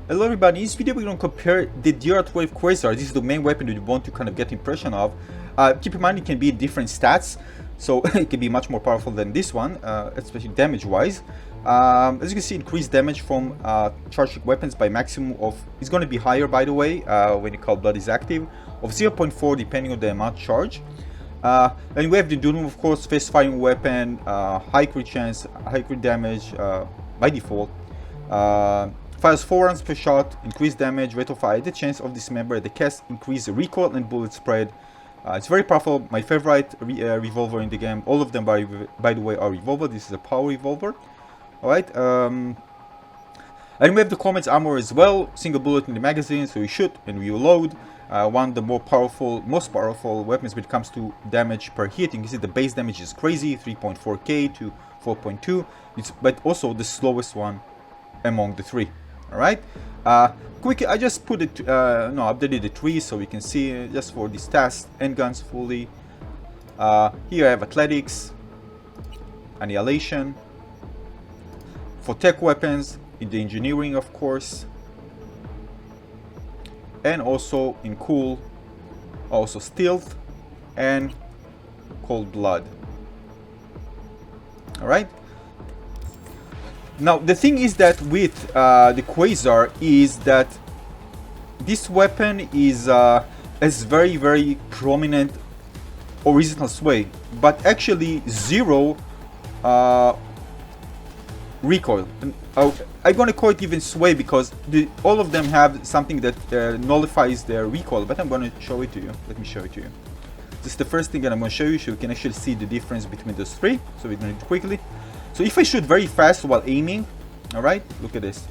Hello everybody, in this video we're going to compare the DR12 Quasar. This is the main weapon that you want to kind of get impression of. Keep in mind it can be different stats, so it can be much more powerful than this one, especially damage wise. As you can see, increased damage from charged weapons by maximum of, it's going to be higher by the way, when you call blood is active, of 0.4 depending on the amount charged. And we have the Doom, of course, fast firing weapon, high crit chance, high crit damage by default. Fires 4 rounds per shot, increased damage, rate of fire, the chance of dismember, the cast, increase the recoil and bullet spread. It's very powerful, my favorite revolver in the game. All of them, by the way, are revolver. This is a power revolver. Alright, and we have the Comrade's armor as well. Single bullet in the magazine, so you shoot and reload. One of the most powerful weapons when it comes to damage per hit. You can see the base damage is crazy, 3.4k to 4.2. But also the slowest one among the three. Alright, quick, I just put it, updated the tree so we can see just for this task. Handguns fully. Here I have athletics, annihilation. For tech weapons, in the engineering of course. And also in cool, also stealth and cold blood. Alright. Now the thing is that with the Quasar is that this weapon is has very prominent original sway, but actually zero recoil. And I'm gonna call it even sway because all of them have something that nullifies their recoil. But I'm gonna show it to you. Let me show it to you. This is the first thing that I'm gonna show you, so you can actually see the difference between those three. So we're gonna do it quickly. So if I shoot very fast while aiming, alright, look at this.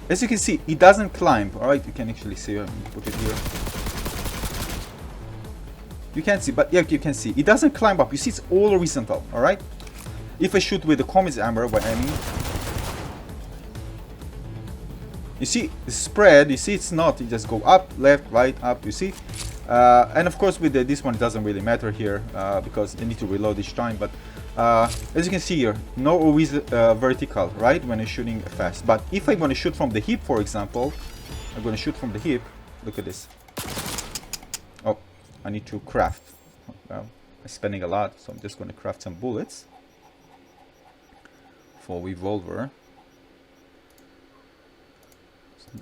As you can see, it doesn't climb, alright, you can actually see, put it here. You can't see, but yeah, you can see. It doesn't climb up, you see it's all horizontal, alright? If I shoot with the Comrade's armor while aiming, you see the spread, you see it's not, you just go up, left, right, up, you see? And of course with this one it doesn't really matter here because you need to reload each time, but as you can see here, no always vertical, right, when you're shooting fast. But if I'm going to shoot from the hip, for example, I'm going to shoot from the hip, look at this. Oh, I need to craft. Well, I'm spending a lot, so I'm just going to craft some bullets for revolver.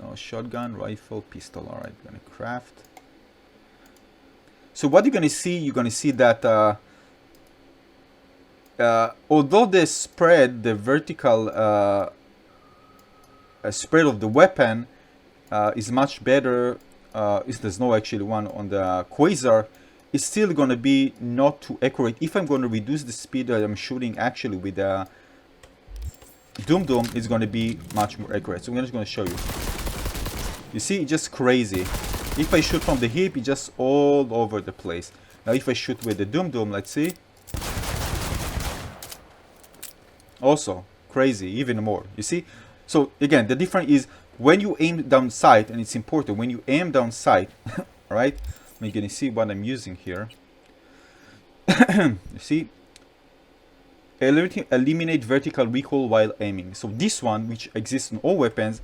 No, shotgun, rifle, pistol. Alright, I'm going to craft. So what you're going to see that although the spread, the vertical spread of the weapon is much better, there's no actually one on the Quasar, it's still going to be not too accurate. If I'm going to reduce the speed that I'm shooting actually with the Doom, it's going to be much more accurate. So I'm just going to show you. You see, it's just crazy. If I shoot from the hip, it's just all over the place. Now if I shoot with the Doom, let's see. Also, crazy, even more. You see? So again, the difference is when you aim down sight, and it's important, when you aim down sight, alright? You're gonna see what I'm using here. You see? Eliminate vertical recoil while aiming. So this one, which exists in all weapons,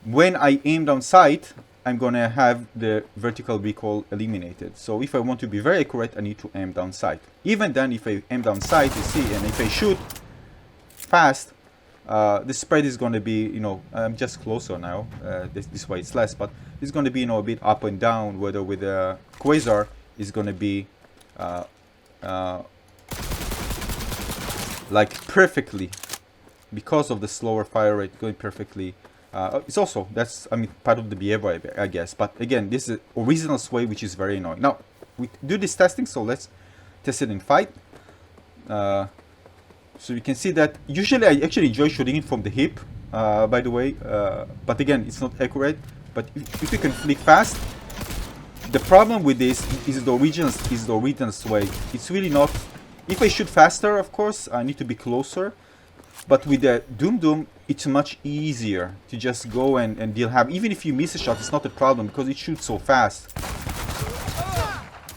when I aim down sight, I'm gonna have the vertical recoil eliminated. So if I want to be very accurate, I need to aim down sight. Even then, if I aim down sight, you see, and if I shoot fast, the spread is gonna be, I'm just closer now. This way it's less, but it's gonna be, a bit up and down. Whether with the Quasar is gonna be like perfectly, because of the slower fire rate, going perfectly. It's also, that's, part of the behavior, I guess. But again, this is original sway, which is very annoying. Now, we do this testing, so let's test it in fight. So you can see that usually I actually enjoy shooting it from the hip, by the way. But again, it's not accurate. But if you can flick fast, the problem with this is the original sway. It's really not. If I shoot faster, of course, I need to be closer. But with the Doom, it's much easier to just go and deal have. Even if you miss a shot, it's not a problem because it shoots so fast.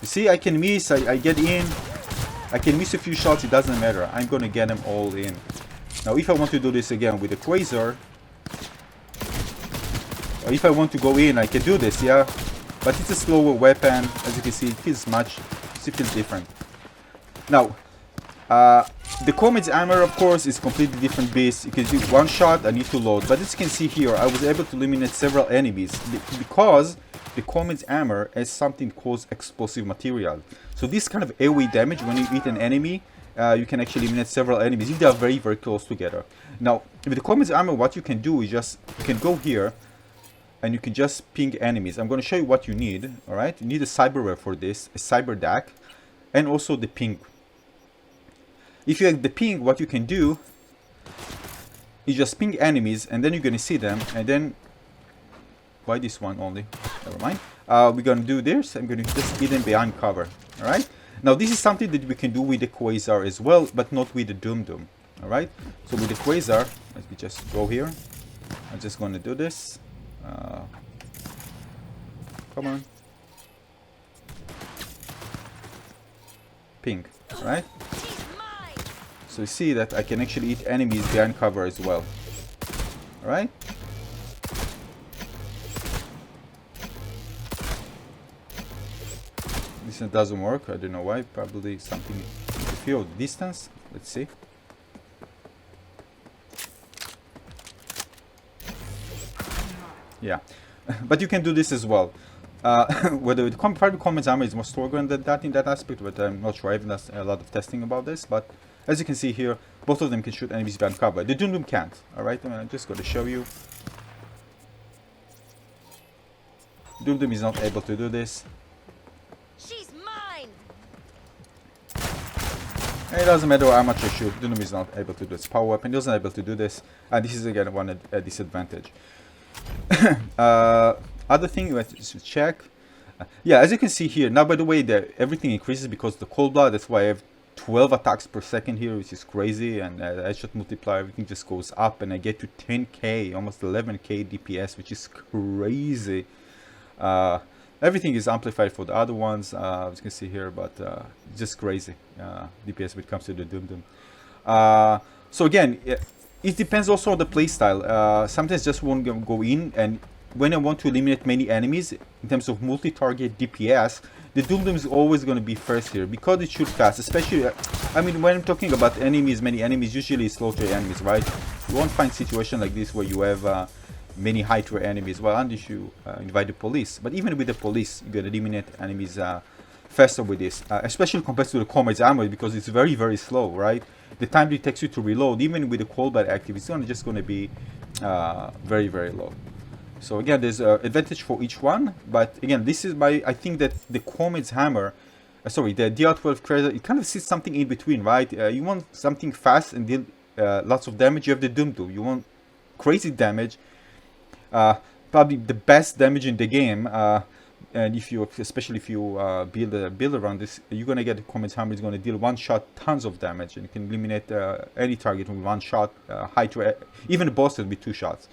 You see, I can miss, I get in, I can miss a few shots, it doesn't matter. I'm gonna get them all in. Now if I want to do this again with the Quasar, or if I want to go in, I can do this, yeah? But it's a slower weapon. As you can see, it feels different. Now, the Comrade's armor, of course, is completely different beast. You can do one shot, I need to load. But as you can see here, I was able to eliminate several enemies because the Comrade's armor has something called explosive material. So this kind of AoE damage, when you hit an enemy, you can actually eliminate several enemies if they are very, very close together. Now, with the Comrade's armor, what you can do is you can go here, and you can just ping enemies. I'm going to show you what you need, alright? You need a Cyberware for this, a Cyber DAC, and also the ping. If you have the ping, what you can do is just ping enemies, and then you're going to see them, and then... Why this one only? Never mind. We're going to do this. I'm going to just hit them behind cover, alright? Now, this is something that we can do with the Quasar as well, but not with the Doom, alright? So with the Quasar, let me just go here. I'm just going to do this. Come on. Ping, right? So you see that I can actually hit enemies behind cover as well. Alright? This doesn't work, I don't know why, probably something to feel distance. Let's see. Yeah, but you can do this as well. Whether the private Comrade's armor is more stronger than that in that aspect, but I'm not sure. I haven't done a lot of testing about this. But as you can see here, both of them can shoot enemies behind cover. The Doom can't. Alright, I'm just going to show you. Doom is not able to do this. She's mine. And it doesn't matter how much I shoot, Doom is not able to do this. Power weapon isn't able to do this. And this is again one disadvantage. Other thing you have to check. Yeah, as you can see here, now by the way, everything increases because the cold blood. That's why I have 12 attacks per second here, which is crazy. And headshot multiplier, everything just goes up, and I get to 10k, almost 11k DPS, which is crazy. Everything is amplified for the other ones, as you can see here, but just crazy DPS when it comes to the Doom. So again, it depends also on the playstyle. Sometimes just won't go in, and when I want to eliminate many enemies, in terms of multi-target DPS, the Doom is always going to be first here, because it shoots fast, especially, I mean, when I'm talking about enemies, many enemies, usually slaughter enemies, right? You won't find situation like this where you have many high-tier enemies, well, unless you invite the police. But even with the police, you can eliminate enemies faster with this, especially compared to the Comrade's armor, because it's very, very slow, right? The time it takes you to reload, even with the cold blood active, it's just going to be very, very low. So again, there's an advantage for each one, but again, this is I think that the Comrade's hammer, the DR12 Quasar, it kind of sits something in between, right? You want something fast and deal lots of damage, you have the Doom. You want crazy damage, probably the best damage in the game, and especially if you build around this, you're gonna get the Comrade's hammer is gonna deal one shot tons of damage, and you can eliminate any target with one shot, even the bosses with 2 shots.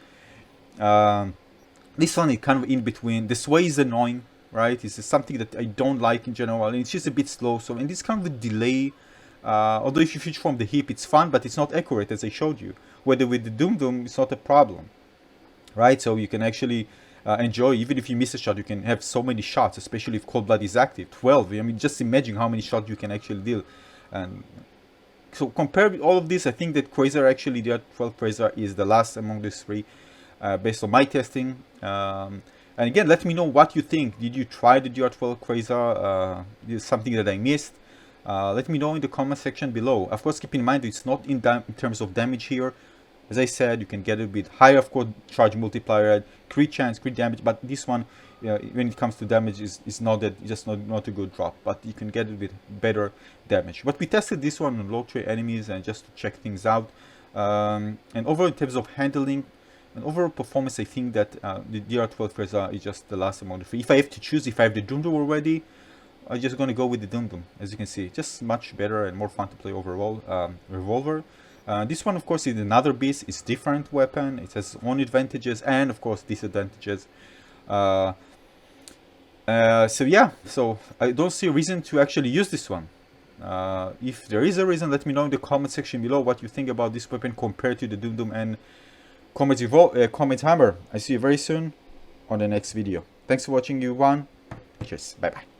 This one is kind of in between. The sway is annoying, right? It's something that I don't like in general, and it's just a bit slow. So, and this kind of a delay, although if you shoot from the hip, it's fun, but it's not accurate, as I showed you. Whether with the Doom, it's not a problem, right? So you can actually enjoy, even if you miss a shot, you can have so many shots, especially if cold blood is active. 12. I mean, just imagine how many shots you can actually deal. And so compared with all of this, I think that Quasar, actually, the DR12 Quasar is the last among these 3. Based on my testing, and again, let me know what you think. Did you try the DR12 Quasar? Is something that I missed? Let me know in the comment section below. Of course, keep in mind it's not in terms of damage here. As I said, you can get a bit higher, of course, charge multiplier, crit chance, crit damage, but this one, when it comes to damage, is not that, just not a good drop, but you can get a bit better damage. But we tested this one on low tier enemies and just to check things out, and overall in terms of handling and overall performance, I think that the DR12 Quasar is just the last among the 3. If I have to choose, if I have the Doom already, I'm just going to go with the Doom. As you can see, just much better and more fun to play overall. Revolver. This one, of course, is another beast. It's different weapon. It has own advantages and, of course, disadvantages. So yeah, so I don't see a reason to actually use this one. If there is a reason, let me know in the comment section below what you think about this weapon compared to the Doom and Comrade Hammer. I see you very soon on the next video. Thanks for watching, everyone. Cheers. Bye bye.